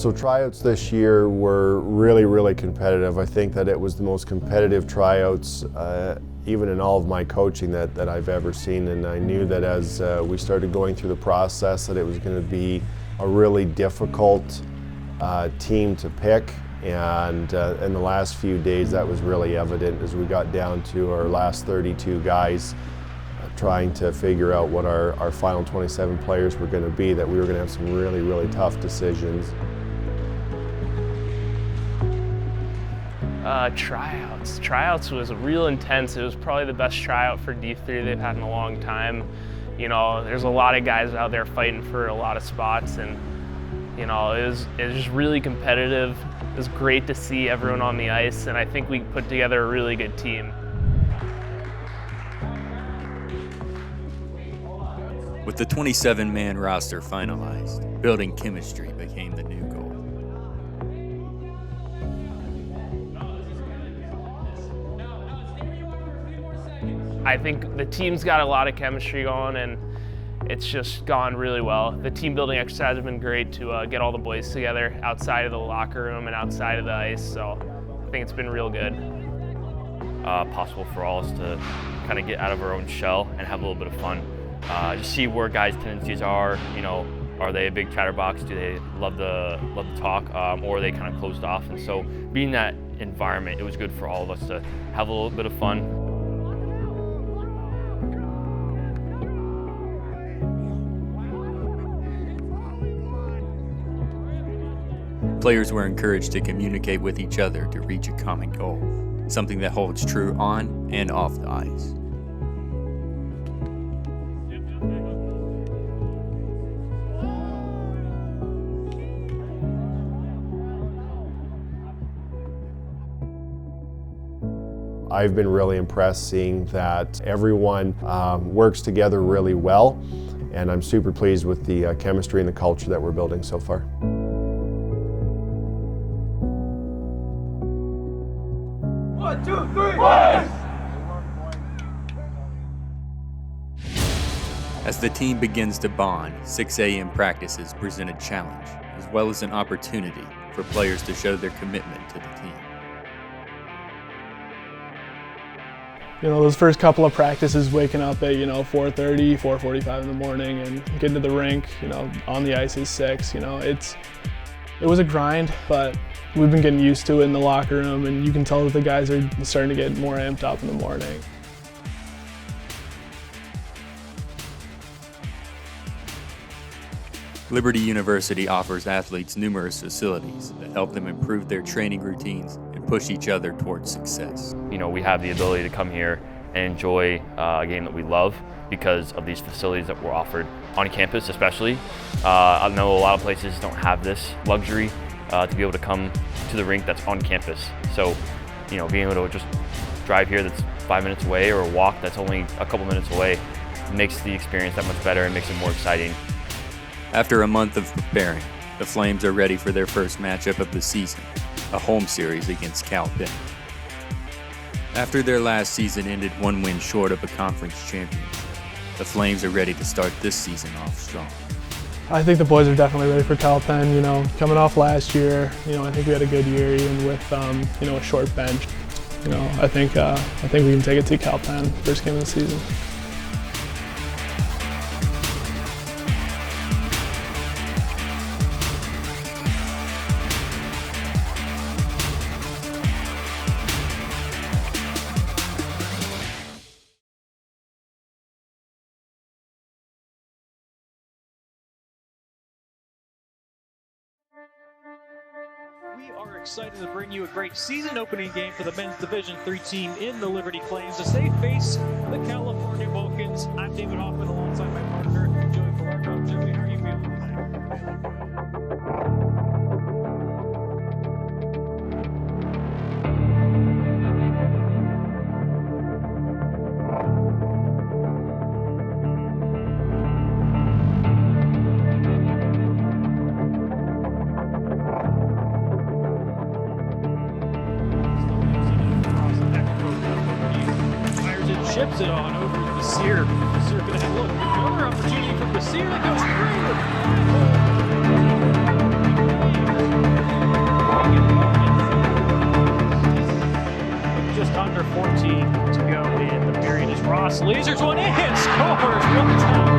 So tryouts this year were really competitive. I think that it was the most competitive tryouts even in all of my coaching that I've ever seen, and I knew that as we started going through the process that it was going to be a really difficult team to pick, and in the last few days that was really evident as we got down to our last 32 guys trying to figure out what our final 27 players were going to be, that we were going to have some really tough decisions. Tryouts was real intense. It was probably the best tryout for D3 they've had in a long time. You know, there's a lot of guys out there fighting for a lot of spots, and you know, it was just really competitive. It was great to see everyone on the ice, and I think we put together a really good team. With the 27-man roster finalized, building chemistry became the new goal. I think the team's got a lot of chemistry going, and it's just gone really well. The team building exercise has been great to get all the boys together outside of the locker room and outside of the ice, so I think it's been real good. Possible for all us to kind of get out of our own shell and have a little bit of fun. Just see where guys' tendencies are. You know, are they a big chatterbox? Do they love the talk, or are they kind of closed off? And so, being in that environment, it was good for all of us to have a little bit of fun. Players were encouraged to communicate with each other to reach a common goal, something that holds true on and off the ice. I've been really impressed seeing that everyone works together really well, and I'm super pleased with the chemistry and the culture that we're building so far. One, two, three, boys! As the team begins to bond, 6 a.m. practices present a challenge, as well as an opportunity for players to show their commitment to the team. You know, those first couple of practices, waking up at, 4:30, 4:45 in the morning and getting to the rink, on the ice is 6, it was a grind, but we've been getting used to it in the locker room, and you can tell that the guys are starting to get more amped up in the morning. Liberty University offers athletes numerous facilities that help them improve their training routines and push each other towards success. You know, we have the ability to come here and enjoy a game that we love because of these facilities that were offered on campus, especially. I know a lot of places don't have this luxury to be able to come to the rink that's on campus. So, being able to just drive here that's 5 minutes away, or walk that's only a couple minutes away, makes the experience that much better and makes it more exciting. After a month of preparing, the Flames are ready for their first matchup of the season, a home series against Cal Penn. After their last season ended one win short of a conference championship, the Flames are ready to start this season off strong. I think the boys are definitely ready for Cal Penn. Coming off last year, I think we had a good year even with, a short bench. I think we can take it to Cal Penn first game of the season. We are excited to bring you a great season opening game for the men's Division III team in the Liberty Flames as they face the California Vulcans. I'm David Hoffman alongside my partner, Joey Falardo. Joey, how are you feeling tonight? Chips it on over to Musser. Musser going to have a look. Another opportunity for Musser that goes through. cross, lasers one in, scores, one time.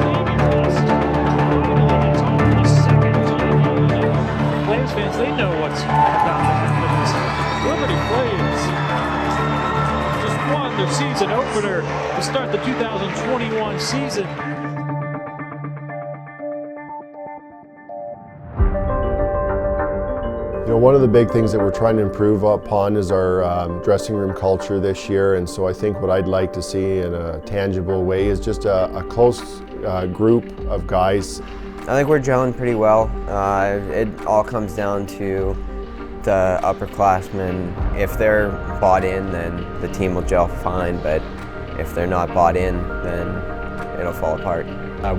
Davey West, finally it's on the second time. Flames fans, they know what's about to happen. Liberty Flames just won their season opener to start the 2021 season. You know, one of the big things that we're trying to improve upon is our dressing room culture this year, and so I think what I'd like to see in a tangible way is just a close group of guys. I think we're gelling pretty well. It all comes down to the upperclassmen. If they're bought in, then the team will gel fine, but if they're not bought in, then it'll fall apart.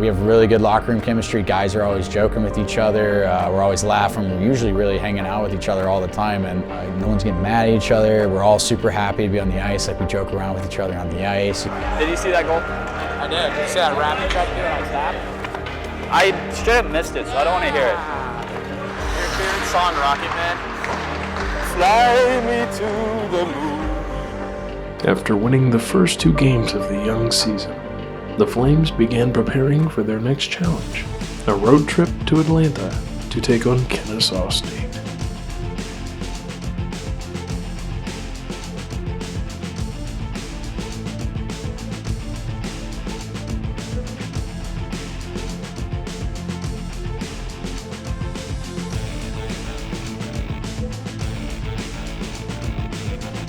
We have really good locker room chemistry. Guys are always joking with each other. We're always laughing. We're usually really hanging out with each other all the time, and no one's getting mad at each other. We're all super happy to be on the ice. Like, we joke around with each other on the ice. Did you see that goal? I did. Did you see that rabbit back there on tap? I should have missed it, so I don't want to hear it. Your favorite song, Rocket Man? Fly me to the moon. After winning the first 2 games of the young season, the Flames began preparing for their next challenge, a road trip to Atlanta to take on Kennesaw State.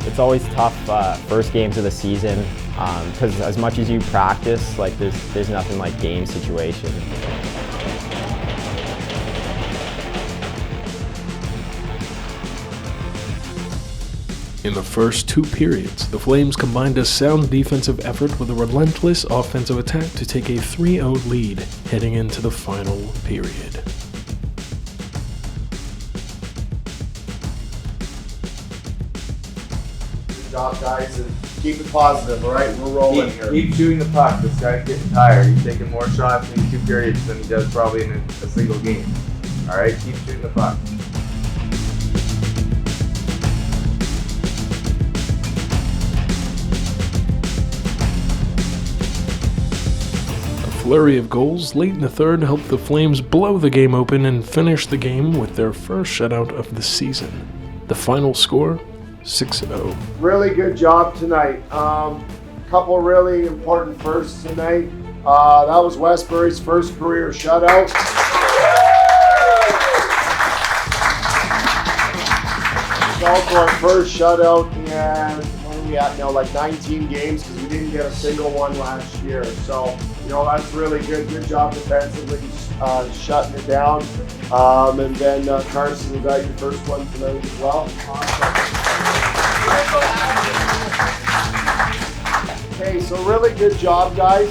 It's always tough first games of the season because as much as you practice, like there's nothing like game situation. In the first 2 periods, the Flames combined a sound defensive effort with a relentless offensive attack to take a 3-0 lead heading into the final period. Good job, guys, and keep it positive, all right? We're rolling here. Keep shooting the puck. This guy's getting tired. He's taking more shots in 2 periods than he does probably in a single game. All right, keep shooting the puck. A flurry of goals late in the third helped the Flames blow the game open and finish the game with their first shutout of the season. The final score, 6-0. Really good job tonight. Couple really important firsts tonight. That was Westbury's first career shutout. It's also our first shutout in, what are we at now, like 19 games, because we didn't get a single one last year. So, you know, that's really good. Good job defensively, shutting it down. And then Carson, you got your first one tonight as well. Okay, so really good job, guys.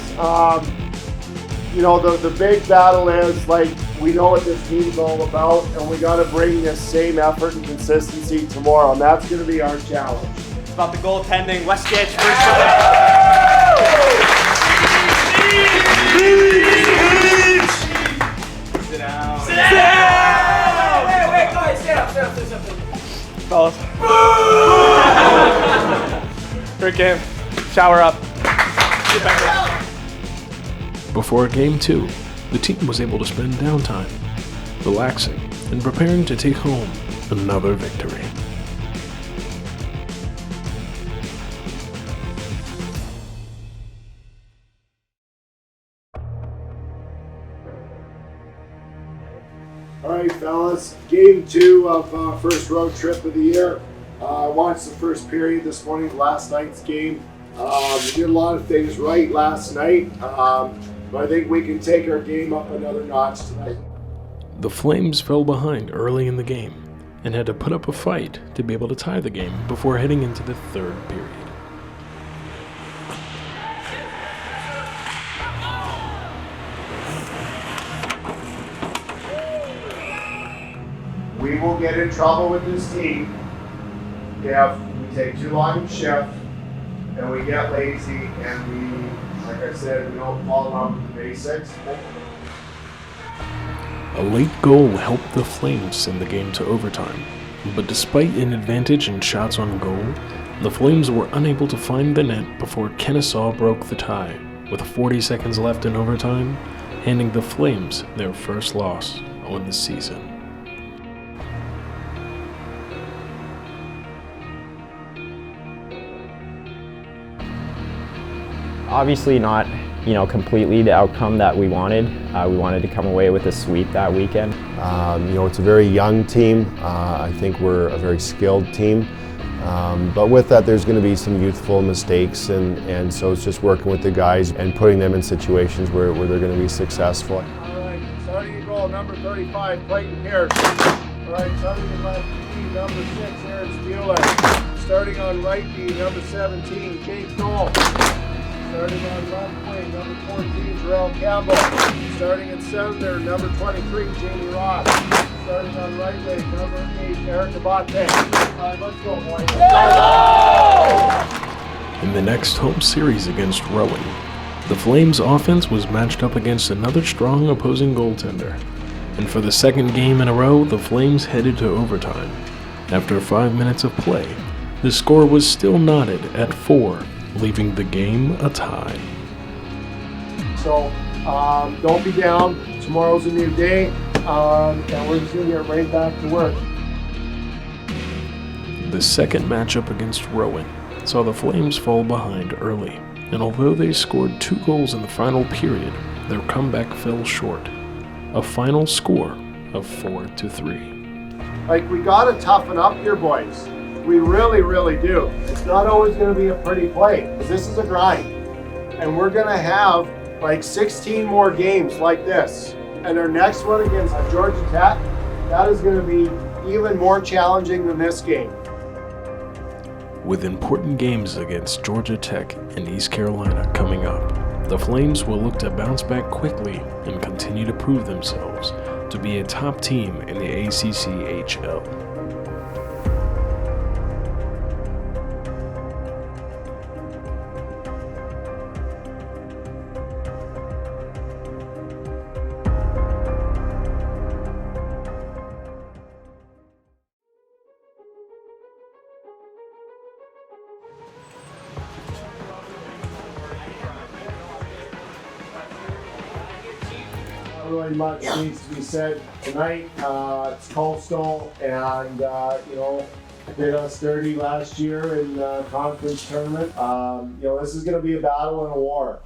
You know, the big battle is, like, we know what this team's all about, and we got to bring this same effort and consistency tomorrow, and that's going to be our challenge. It's about the goaltending. Westgate's first shutout. Sit down. Sit down! Wait, guys, sit up. Fellas. Great game. Shower up. Before Game 2, the team was able to spend downtime, relaxing, and preparing to take home another victory. All right, fellas, Game 2 of first road trip of the year. I watched the first period this morning, last night's game. We did a lot of things right last night, but I think we can take our game up another notch tonight. The Flames fell behind early in the game and had to put up a fight to be able to tie the game before heading into the third period. We will get in trouble with this team if we take too long of a shift and we get lazy and we, like I said, we don't follow up with the basics. A late goal helped the Flames send the game to overtime, but despite an advantage in shots on goal, the Flames were unable to find the net before Kennesaw broke the tie, with 40 seconds left in overtime, handing the Flames their first loss on the season. Obviously not, completely the outcome that we wanted. We wanted to come away with a sweep that weekend. It's a very young team. I think we're a very skilled team. But with that, there's going to be some youthful mistakes, and so it's just working with the guys and putting them in situations where they're going to be successful. All right, starting at goal, number 35, Clayton Pierce. All right, starting at left B, number 6, Aaron Spieler. Starting on right B, number 17, Jake Knoll. Starting on left wing, number 14, Jarrell Campbell. Starting at center, number 23, Jamie Ross. Starting on right wing, number 8, Eric Abate. All right, let's go, boys. In the next home series against Rowan, the Flames' offense was matched up against another strong opposing goaltender. And for the second game in a row, the Flames headed to overtime. After 5 minutes of play, the score was still knotted at 4, leaving the game a tie. So don't be down. Tomorrow's a new day, and we're just going to get right back to work. The second matchup against Rowan saw the Flames fall behind early, and although they scored 2 goals in the final period, their comeback fell short. A final score of 4-3. Like, we got to toughen up here, boys. We really, really do. It's not always going to be a pretty play. This is a grind. And we're going to have like 16 more games like this. And our next one against Georgia Tech, that is going to be even more challenging than this game. With important games against Georgia Tech and East Carolina coming up, the Flames will look to bounce back quickly and continue to prove themselves to be a top team in the ACCHL. Really much needs to be said tonight. It's Coastal, and did us dirty last year in the conference tournament. This is going to be a battle and a war.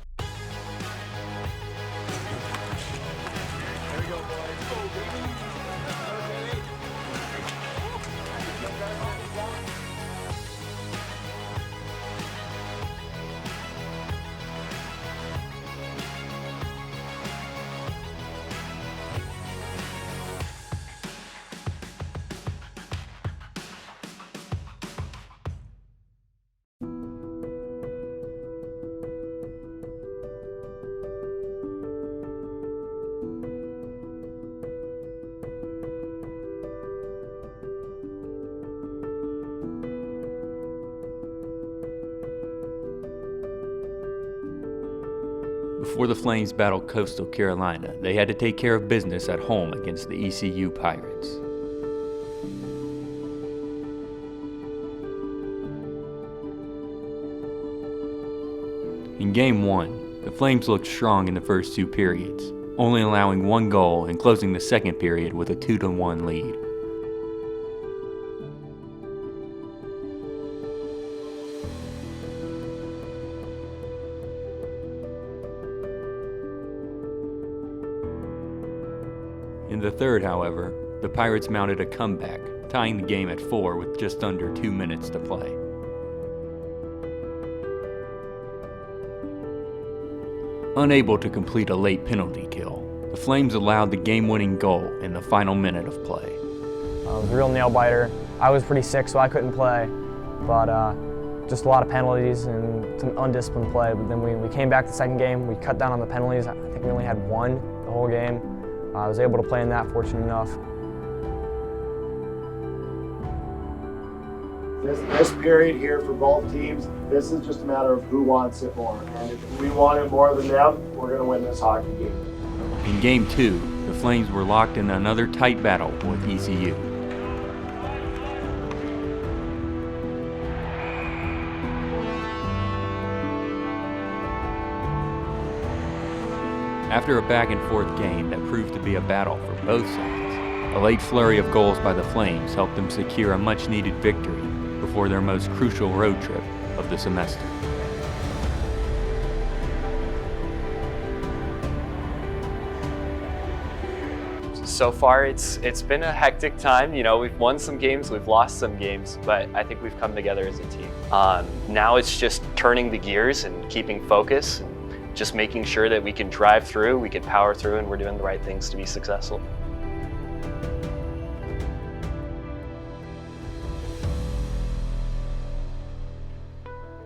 Before the Flames battled Coastal Carolina, they had to take care of business at home against the ECU Pirates. In Game 1, the Flames looked strong in the first 2 periods, only allowing 1 goal and closing the second period with a 2-1 lead. In the third, however, the Pirates mounted a comeback, tying the game at 4 with just under 2 minutes to play. Unable to complete a late penalty kill, the Flames allowed the game-winning goal in the final minute of play. It was a real nail-biter. I was pretty sick, so I couldn't play, but just a lot of penalties and some undisciplined play. But then we came back the second game, we cut down on the penalties. I think we only had 1 the whole game. I was able to play in that, fortunate enough. This period here for both teams, this is just a matter of who wants it more. And if we want it more than them, we're going to win this hockey game. In Game 2, the Flames were locked in another tight battle with ECU. After a back-and-forth game that proved to be a battle for both sides, a late flurry of goals by the Flames helped them secure a much-needed victory before their most crucial road trip of the semester. So far, it's been a hectic time. You know, we've won some games, we've lost some games, but I think we've come together as a team. Now it's just turning the gears and keeping focus, and just making sure that we can drive through, we can power through, and we're doing the right things to be successful.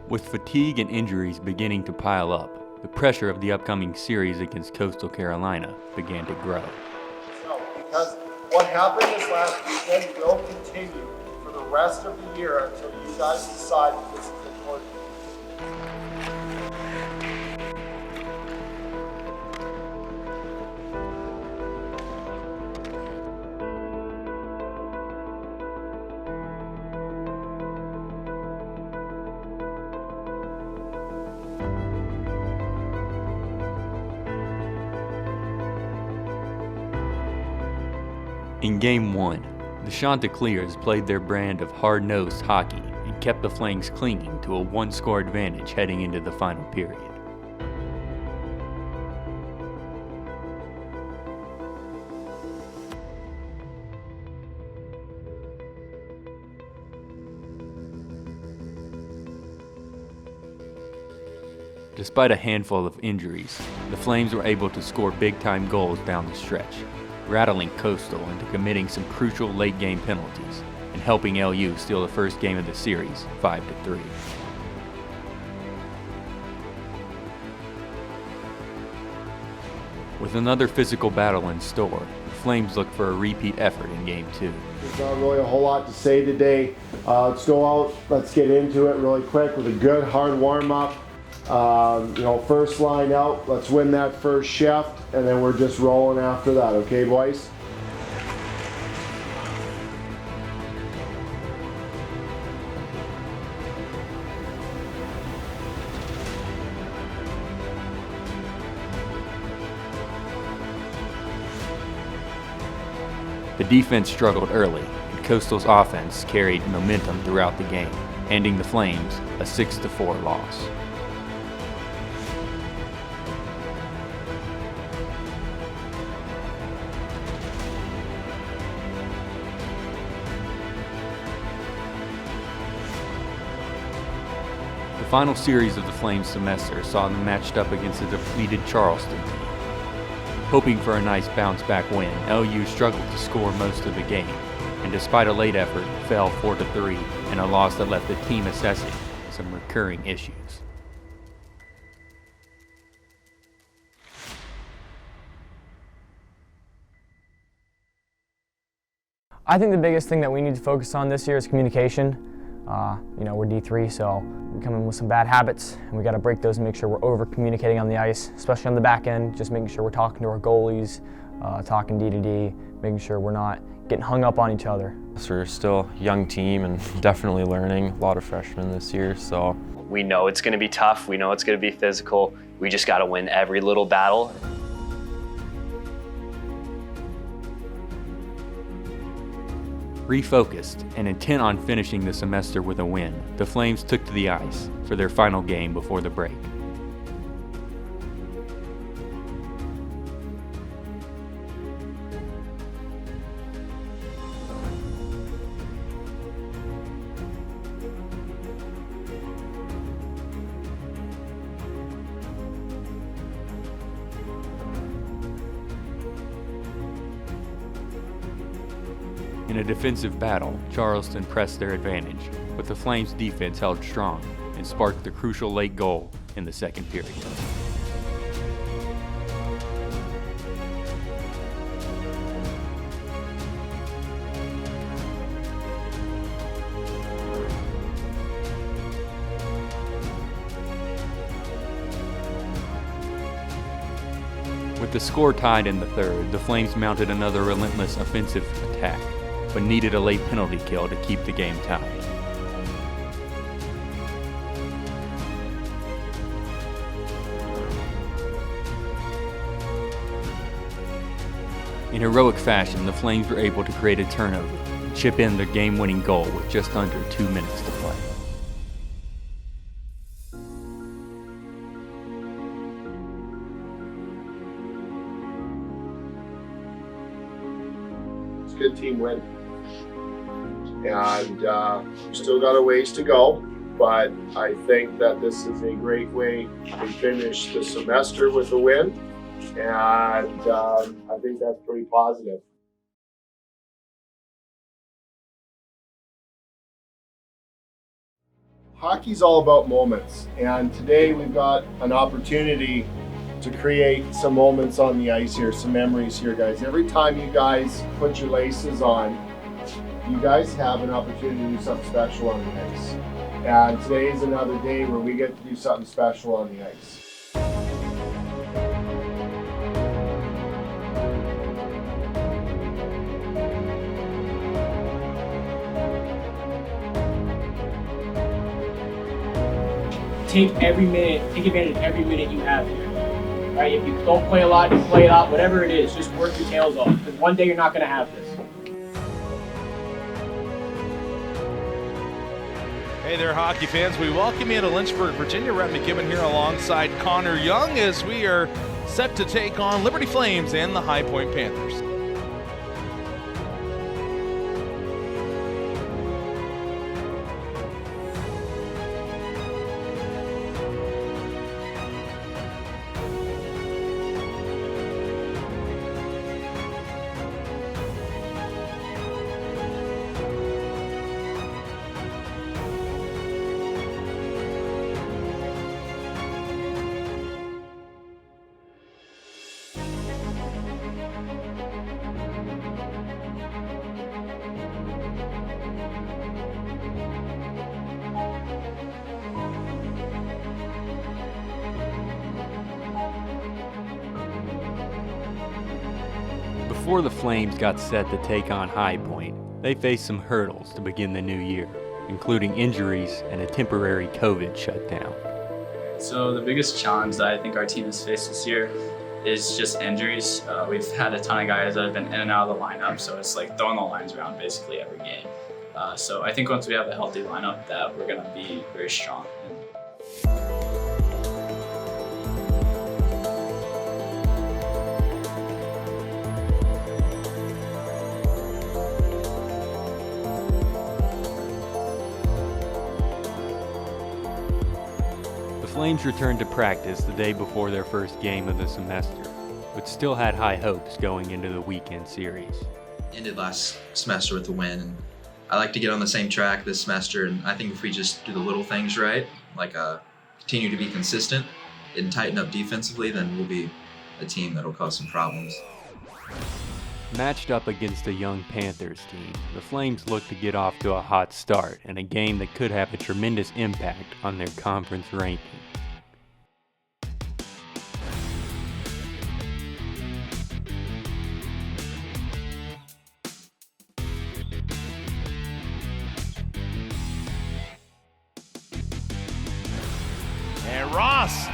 With fatigue and injuries beginning to pile up, the pressure of the upcoming series against Coastal Carolina began to grow. Because what happened this last weekend will continue for the rest of the year until you guys decide that this is important. In Game 1, the Chanticleers played their brand of hard-nosed hockey and kept the Flames clinging to a one-score advantage heading into the final period. Despite a handful of injuries, the Flames were able to score big-time goals down the stretch, rattling Coastal into committing some crucial late-game penalties and helping LU steal the first game of the series 5-3. With another physical battle in store, the Flames look for a repeat effort in Game 2. There's not really a whole lot to say today. Let's go out, let's get into it really quick with a good hard warm-up. First line out, let's win that first shift, and then we're just rolling after that, okay, boys? The defense struggled early, and Coastal's offense carried momentum throughout the game, handing the Flames a 6-4 loss. The final series of the Flames semester saw them matched up against a depleted Charleston team. Hoping for a nice bounce-back win, LU struggled to score most of the game, and despite a late effort, fell 4-3 in a loss that left the team assessing some recurring issues. I think the biggest thing that we need to focus on this year is communication. We're D3, so we come in with some bad habits, and we got to break those and make sure we're over-communicating on the ice, especially on the back end, just making sure we're talking to our goalies, talking D to D, making sure we're not getting hung up on each other. So we're still a young team and definitely learning, a lot of freshmen this year, so. We know it's going to be tough, we know it's going to be physical, we just got to win every little battle. Refocused and intent on finishing the semester with a win, the Flames took to the ice for their final game before the break. In a defensive battle, Charleston pressed their advantage, but the Flames' defense held strong and sparked the crucial late goal in the second period. With the score tied in the third, the Flames mounted another relentless offensive attack, but needed a late penalty kill to keep the game tied. In heroic fashion, the Flames were able to create a turnover and chip in their game-winning goal with just under 2 minutes to play. It's a good team win. And still got a ways to go, but I think that this is a great way to finish the semester with a win, and I think that's pretty positive. Hockey's all about moments, and today we've got an opportunity to create some moments on the ice here, some memories here, guys. Every time you guys put your laces on, you guys have an opportunity to do something special on the ice. And today is another day where we get to do something special on the ice. Take advantage of every minute you have here. Right? If you don't play a lot, you play a lot, whatever it is, just work your tails off. Because one day you're not going to have this. Hey there, hockey fans. We welcome you to Lynchburg, Virginia. Rhett McKibben here alongside Connor Young as we are set to take on Liberty Flames and the High Point Panthers. Before the Flames got set to take on High Point, they faced some hurdles to begin the new year, including injuries and a temporary COVID shutdown. So the biggest challenge that I think our team has faced this year is just injuries. We've had a ton of guys that have been in and out of the lineup, so it's like throwing the lines around basically every game. So I think once we have a healthy lineup that we're going to be very strong. The Flames returned to practice the day before their first game of the semester, but still had high hopes going into the weekend series. Ended last semester with a win, and I like to get on the same track this semester, and I think if we just do the little things right, like continue to be consistent and tighten up defensively, then we'll be a team that'll cause some problems. Matched up against a young Panthers team, the Flames looked to get off to a hot start in a game that could have a tremendous impact on their conference ranking. And Ross,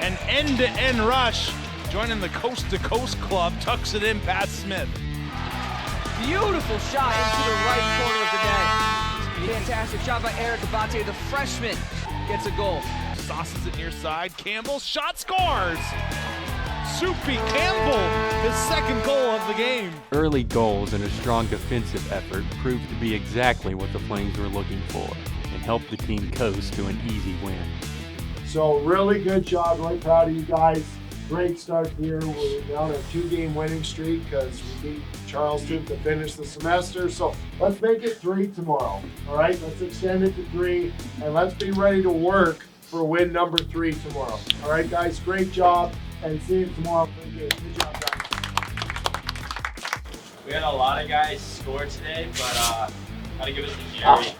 an end-to-end rush, joining the coast-to-coast club, tucks it in past Smith. Beautiful shot into the right corner of the net. Fantastic shot by Eric Abate, the freshman, gets a goal. Sauces it near side, Campbell, shot scores! Soupy Campbell, his second goal of the game. Early goals and a strong defensive effort proved to be exactly what the Flames were looking for and helped the team coast to an easy win. So really good job, really proud of you guys. Great start here. We're down a 2-game winning streak because we beat Charleston to finish the semester. So let's make it 3 tomorrow. All right, let's extend it to 3 and let's be ready to work for win number 3 tomorrow. All right, guys, great job and see you tomorrow for the game. Good job, guys. We had a lot of guys score today, but gotta give it to Jerry.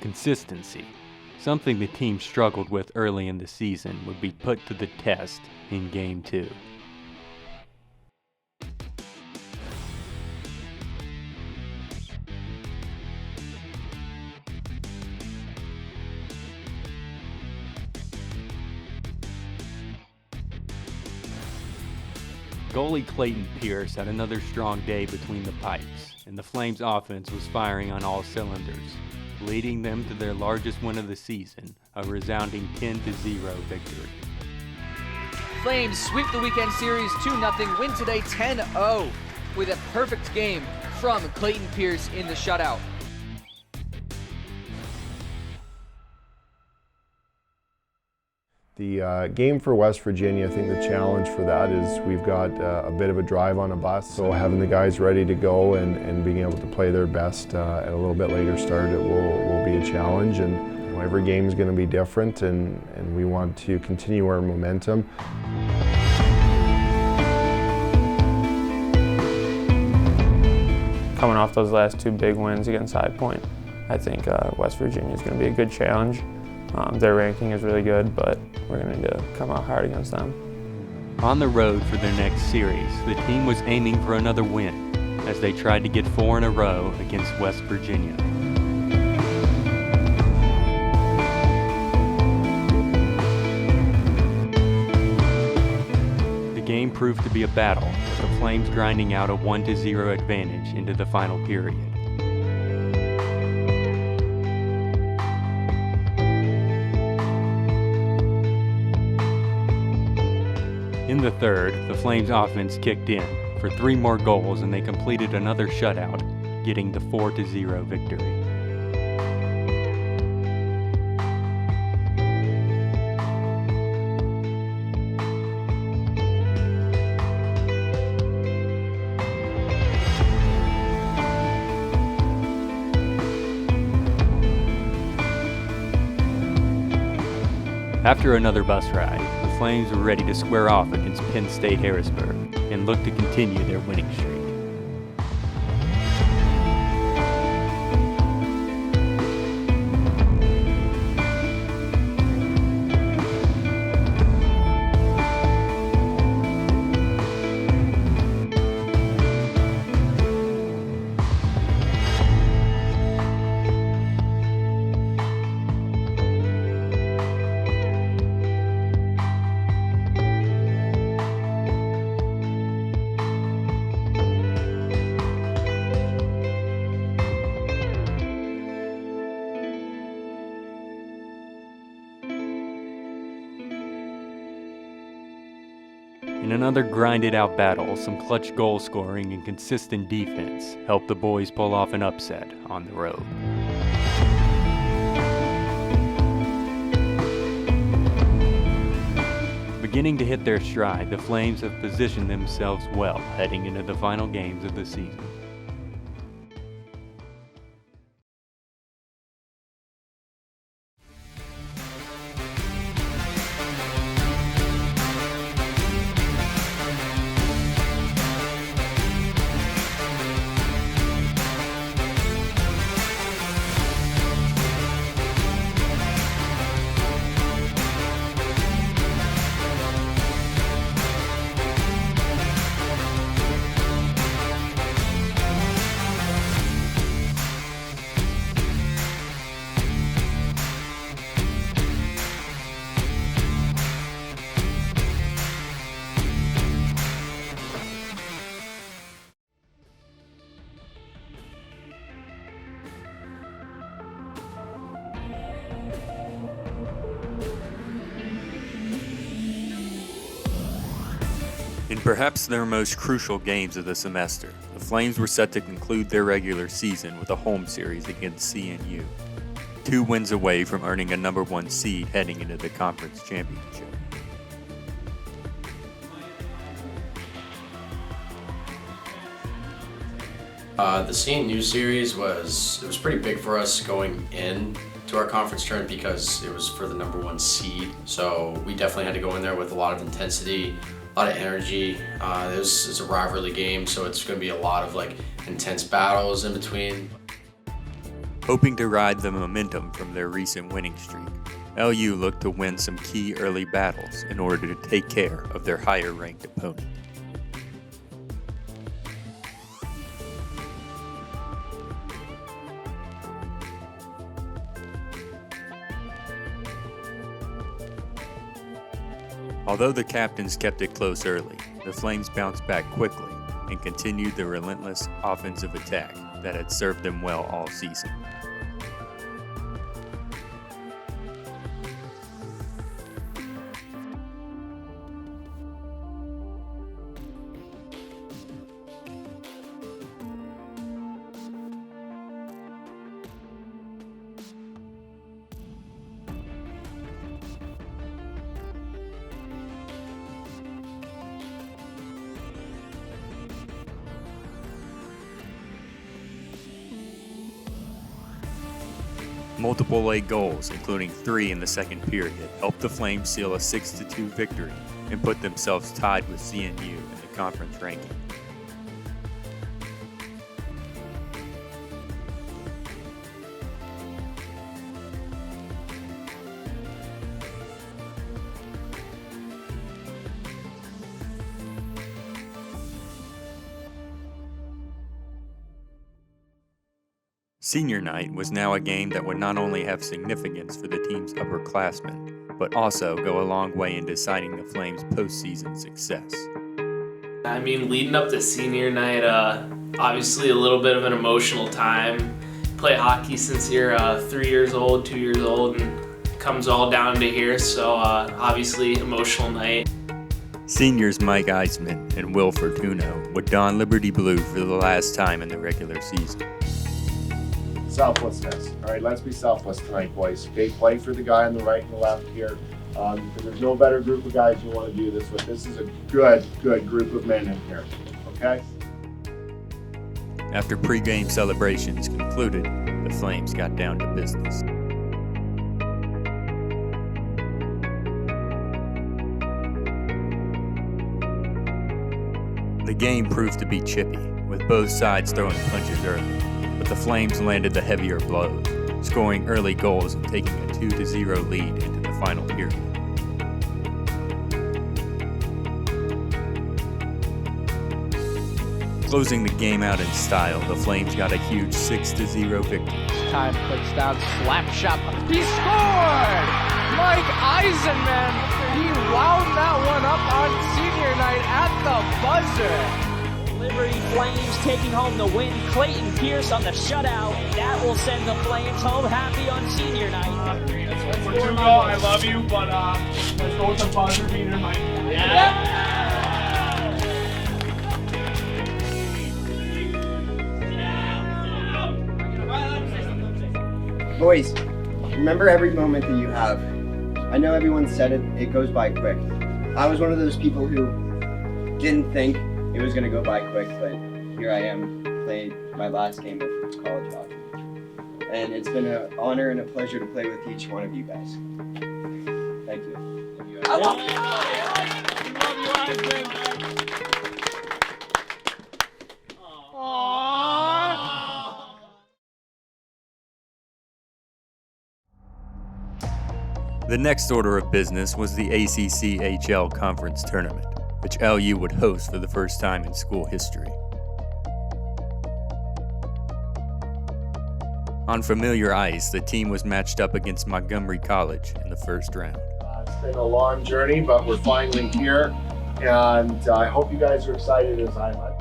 Consistency, something the team struggled with early in the season, would be put to the test in Game 2. Goalie Clayton Pierce had another strong day between the pipes, and the Flames offense was firing on all cylinders, leading them to their largest win of the season, a resounding 10-0 victory. Flames sweep the weekend series 2-0, win today 10-0 with a perfect game from Clayton Pierce in the shutout. The game for West Virginia, I think the challenge for that is we've got a bit of a drive on a bus, so having the guys ready to go and being able to play their best at a little bit later start, it will be a challenge. And every game is going to be different, and we want to continue our momentum. Coming off those last 2 big wins against High Point, I think West Virginia is going to be a good challenge. Their ranking is really good, but we're going to need to come out hard against them. On the road for their next series, the team was aiming for another win as they tried to get 4 in a row against West Virginia. The game proved to be a battle, with the Flames grinding out a 1-0 advantage into the final period. In the third, the Flames offense kicked in for 3 more goals and they completed another shutout, getting the 4-0 victory. After another bus ride, the Flames were ready to square off against Penn State Harrisburg and look to continue their winning streak. In another grinded-out battle, some clutch goal scoring and consistent defense helped the boys pull off an upset on the road. Beginning to hit their stride, the Flames have positioned themselves well heading into the final games of the season. In perhaps their most crucial games of the semester, the Flames were set to conclude their regular season with a home series against CNU, 2 wins away from earning a #1 seed heading into the conference championship. The CNU series was pretty big for us going in to our conference tournament because it was for the #1 seed. So we definitely had to go in there with a lot of intensity, a lot of energy. This is a rivalry game, so it's going to be a lot of intense battles in between. Hoping to ride the momentum from their recent winning streak, LU looked to win some key early battles in order to take care of their higher-ranked opponent. Although the captains kept it close early, the Flames bounced back quickly and continued the relentless offensive attack that had served them well all season. Multiple late goals, including 3 in the second period, helped the Flames seal a 6-2 victory and put themselves tied with CNU in the conference ranking. Senior night was now a game that would not only have significance for the team's upperclassmen, but also go a long way in deciding the Flames' postseason success. I mean, leading up to senior night, obviously a little bit of an emotional time. Play hockey since you're 3 years old, 2 years old, and it comes all down to here, so obviously emotional night. Seniors Mike Eisman and Will Fortuno would don Liberty Blue for the last time in the regular season. Selflessness. All right, let's be selfless tonight, boys. Okay, play for the guy on the right and the left here. Because there's no better group of guys you want to do this with. This is a good group of men in here. Okay? After pre-game celebrations concluded, the Flames got down to business. The game proved to be chippy, with both sides throwing punches early. But the Flames landed the heavier blows, scoring early goals and taking a 2-0 lead into the final period. Closing the game out in style, the Flames got a huge 6-0 victory. Time puts down, slap shot. He scored! Mike Eisenman, he wound that one up on senior night at the buzzer. Liberty Flames taking home the win. Clayton Pierce on the shutout. That will send the Flames home happy on senior night. Fortuno, I love you, but let's go with the buzzer beater, Mike. Boys, remember every moment that you have. I know everyone said it goes by quick. I was one of those people who didn't think it was going to go by quick, but here I am playing my last game of college hockey. And it's been an honor and a pleasure to play with each one of you guys. Thank you. I love you, The next order of business was the ACHA Conference Tournament, which LU would host for the first time in school history. On familiar ice, the team was matched up against Montgomery College in the first round. It's been a long journey, but we're finally here, and I hope you guys are excited as I am.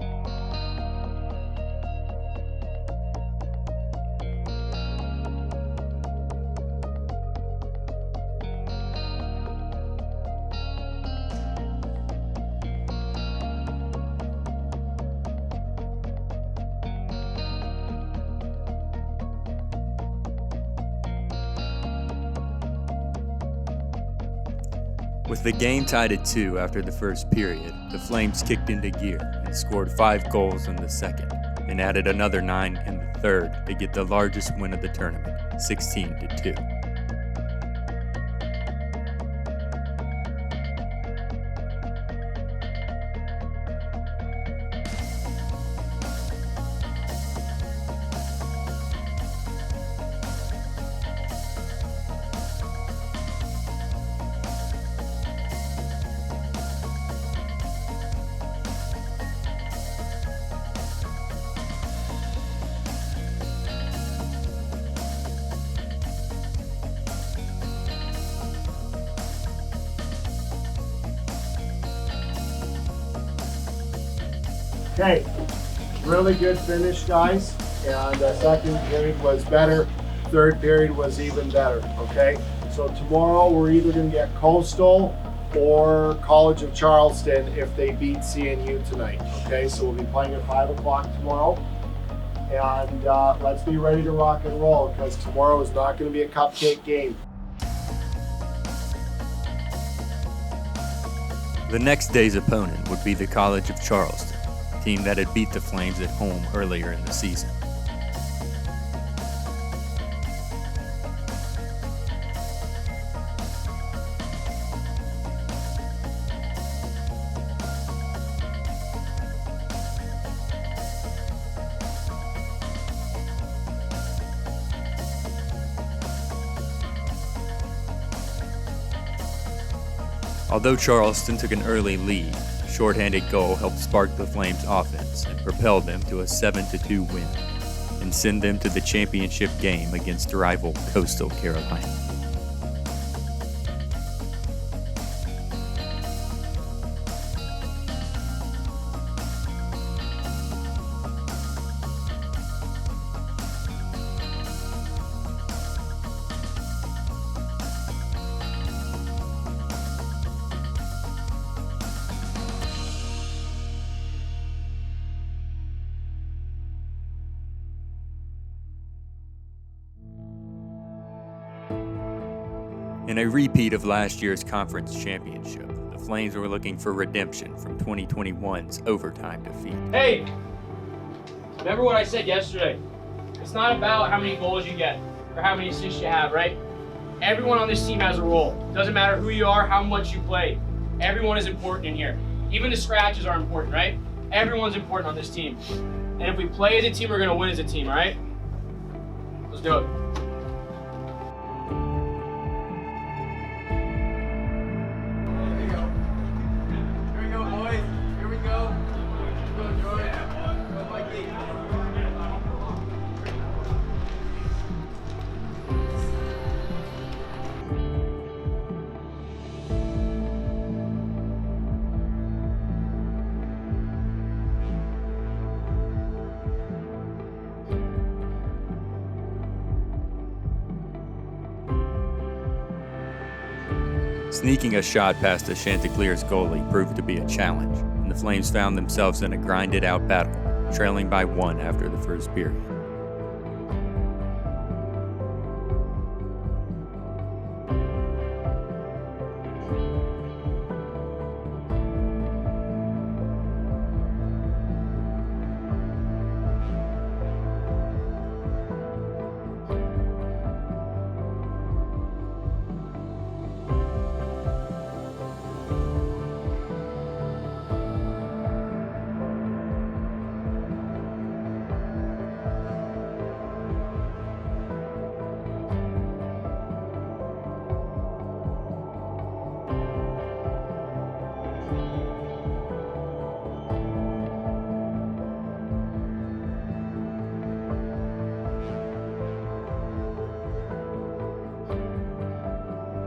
With the game tied at 2 after the first period, the Flames kicked into gear and scored 5 goals in the second, and added another 9 in the third to get the largest win of the tournament, 16-2. Okay, really good finish, guys. And second period was better. Third period was even better, okay? So tomorrow we're either gonna get Coastal or College of Charleston if they beat CNU tonight, okay? So we'll be playing at 5 o'clock tomorrow. And let's be ready to rock and roll, because tomorrow is not gonna be a cupcake game. The next day's opponent would be the College of Charleston, a team that had beat the Flames at home earlier in the season. Although Charleston took an early lead, a shorthanded goal helped spark the Flames' offense and propelled them to a 7-2 win and send them to the championship game against rival Coastal Carolina. In a repeat of last year's conference championship, the Flames were looking for redemption from 2021's overtime defeat. Hey, remember what I said yesterday? It's not about how many goals you get or how many assists you have, right? Everyone on this team has a role. Doesn't matter who you are, how much you play. Everyone is important in here. Even the scratches are important, right? Everyone's important on this team. And if we play as a team, we're gonna win as a team, all right? Let's do it. Sneaking a shot past the Chanticleer's goalie proved to be a challenge, and the Flames found themselves in a grinded-out battle, trailing by 1 after the first period.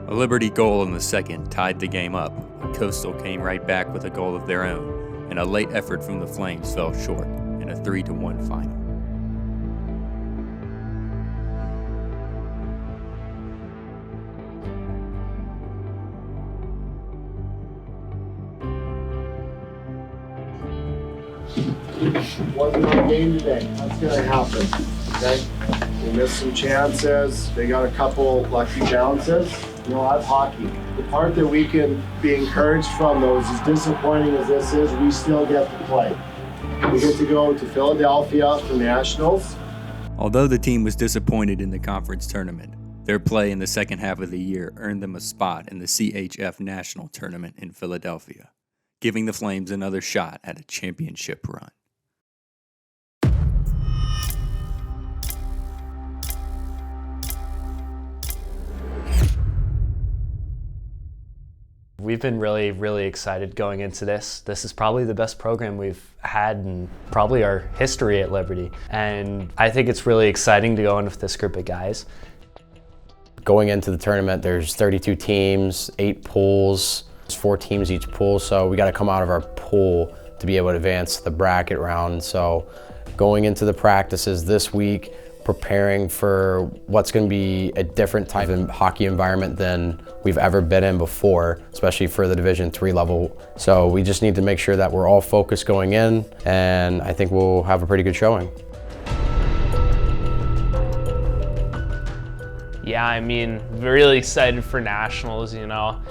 A Liberty goal in the second tied the game up, but Coastal came right back with a goal of their own, and a late effort from the Flames fell short in a 3-1 final. Wasn't our game today. That's gonna happen, okay? We missed some chances. They got a couple lucky bounces. You know, that's hockey. The part that we can be encouraged from, though, is as disappointing as this is, we still get to play. We get to go to Philadelphia for Nationals. Although the team was disappointed in the conference tournament, their play in the second half of the year earned them a spot in the CHF National Tournament in Philadelphia, giving the Flames another shot at a championship run. We've been really excited going into this. This is probably the best program we've had in probably our history at Liberty. And I think it's really exciting to go in with this group of guys. Going into the tournament, there's 32 teams, 8 pools, 4 teams each pool, so we got to come out of our pool to be able to advance the bracket round. So going into the practices this week, preparing for what's going to be a different type of hockey environment than we've ever been in before, especially for the Division III level. So we just need to make sure that we're all focused going in, and I think we'll have a pretty good showing. Yeah, I mean, really excited for nationals, you know.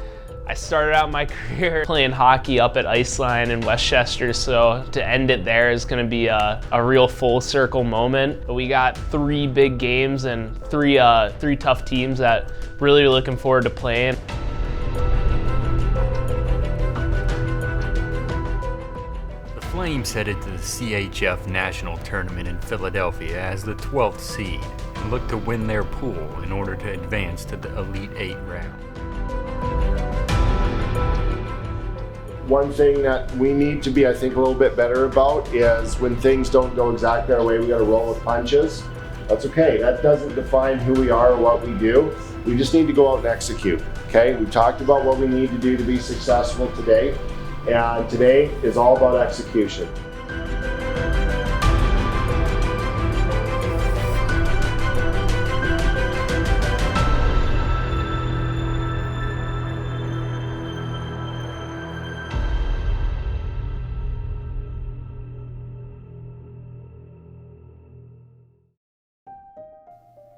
I started out my career playing hockey up at Iceline in Westchester, so to end it there is going to be a real full circle moment. But we got 3 big games and three tough teams that really looking forward to playing. The Flames headed to the CHF National Tournament in Philadelphia as the 12th seed and looked to win their pool in order to advance to the Elite 8 round. One thing that we need to be, I think, a little bit better about is when things don't go exactly our way, we got to roll with punches. That's okay. That doesn't define who we are or what we do. We just need to go out and execute, okay? We talked about what we need to do to be successful today, and today is all about execution.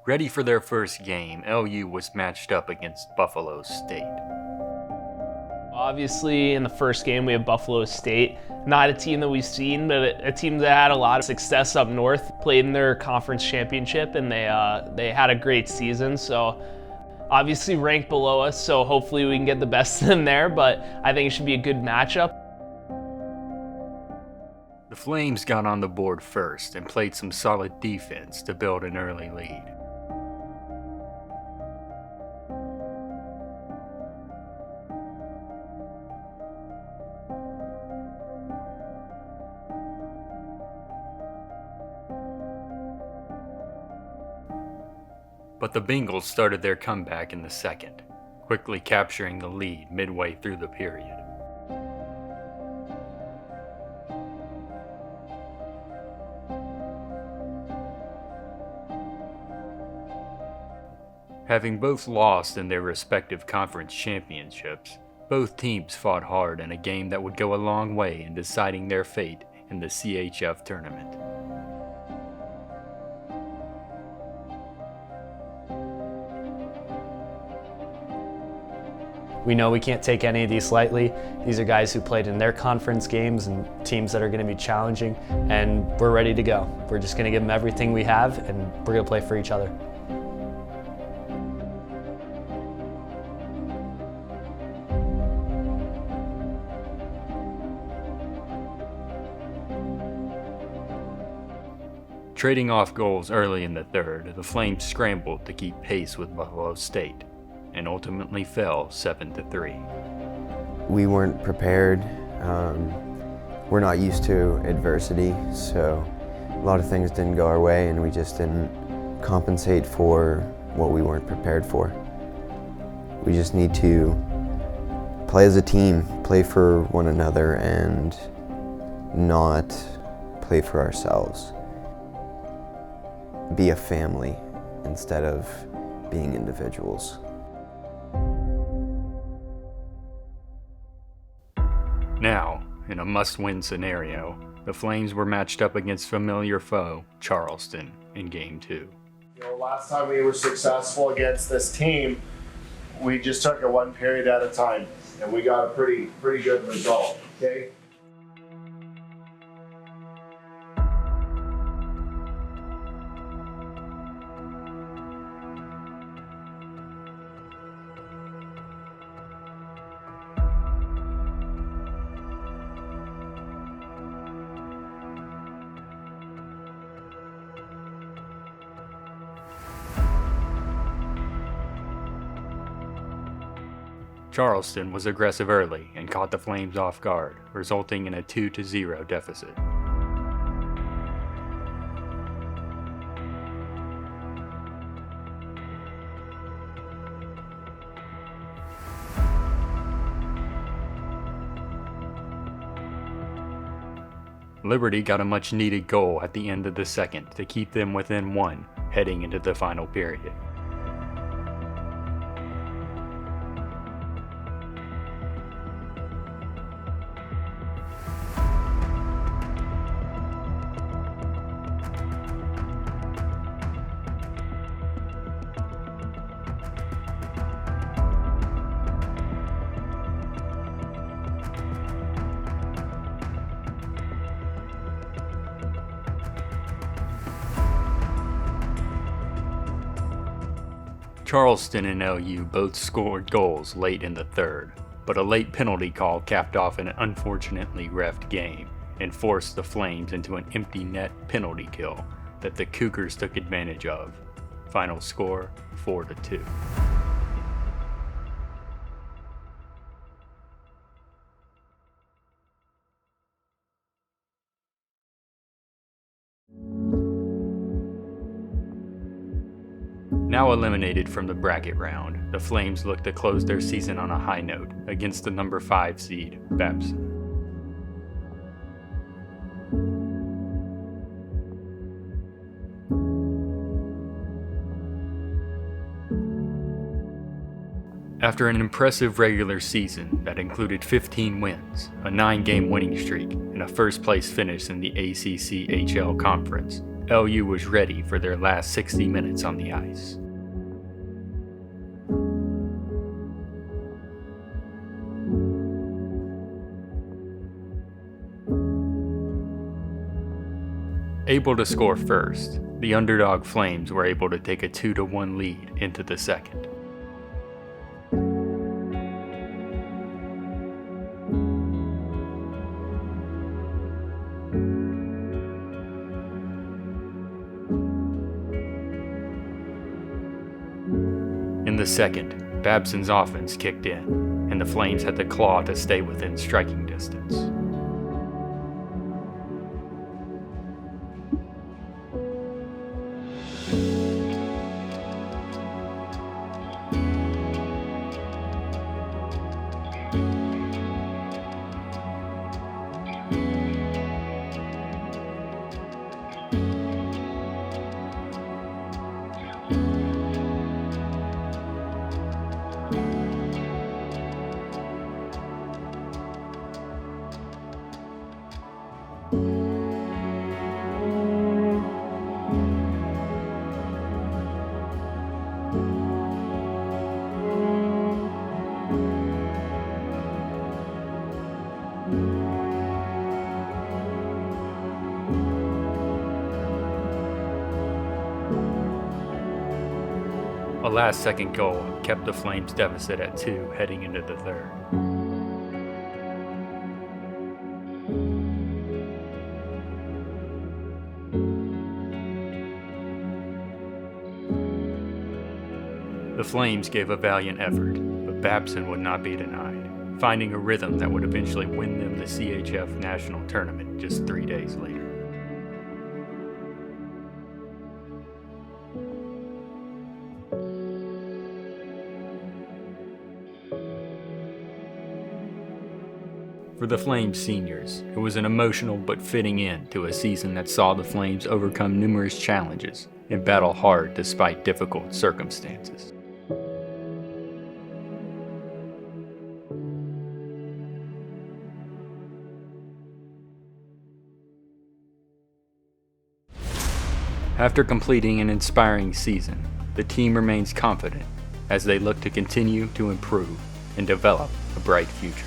Ready for their first game, LU was matched up against Buffalo State. Obviously, in the first game, we have Buffalo State. Not a team that we've seen, but a team that had a lot of success up north. Played in their conference championship, and they had a great season. So, obviously ranked below us, so hopefully we can get the best of them there, but I think it should be a good matchup. The Flames got on the board first and played some solid defense to build an early lead. But the Bengals started their comeback in the second, quickly capturing the lead midway through the period. Having both lost in their respective conference championships, both teams fought hard in a game that would go a long way in deciding their fate in the CHF tournament. We know we can't take any of these lightly. These are guys who played in their conference games and teams that are going to be challenging, and we're ready to go. We're just going to give them everything we have, and we're going to play for each other. Trading off goals early in the third, the Flames scrambled to keep pace with Buffalo State, and ultimately fell 7-3. We weren't prepared. We're not used to adversity, so a lot of things didn't go our way, and we just didn't compensate for what we weren't prepared for. We just need to play as a team, play for one another, and not play for ourselves. Be a family instead of being individuals. Now, in a must-win scenario, the Flames were matched up against familiar foe, Charleston, in Game 2. You know, last time we were successful against this team, we just took it one period at a time, and we got a pretty good result, okay? Charleston was aggressive early and caught the Flames off guard, resulting in a 2-0 deficit. Liberty got a much needed goal at the end of the second to keep them within 1 heading into the final period. Charleston and LU both scored goals late in the third, but a late penalty call capped off an unfortunately reffed game and forced the Flames into an empty net penalty kill that the Cougars took advantage of. Final score 4-2. Now eliminated from the bracket round, the Flames look to close their season on a high note against the number 5 seed, Babson. After an impressive regular season that included 15 wins, a 9-game winning streak, and a first-place finish in the ACHA Conference, LU was ready for their last 60 minutes on the ice. Able to score first, the underdog Flames were able to take a 2-1 lead into the second. In the second, Babson's offense kicked in, and the Flames had to claw to stay within striking distance. A last-second goal kept the Flames' deficit at 2 heading into the third. The Flames gave a valiant effort, but Babson would not be denied, finding a rhythm that would eventually win them the CHF National Tournament just 3 days later. For the Flames seniors, it was an emotional but fitting end to a season that saw the Flames overcome numerous challenges and battle hard despite difficult circumstances. After completing an inspiring season, the team remains confident as they look to continue to improve and develop a bright future.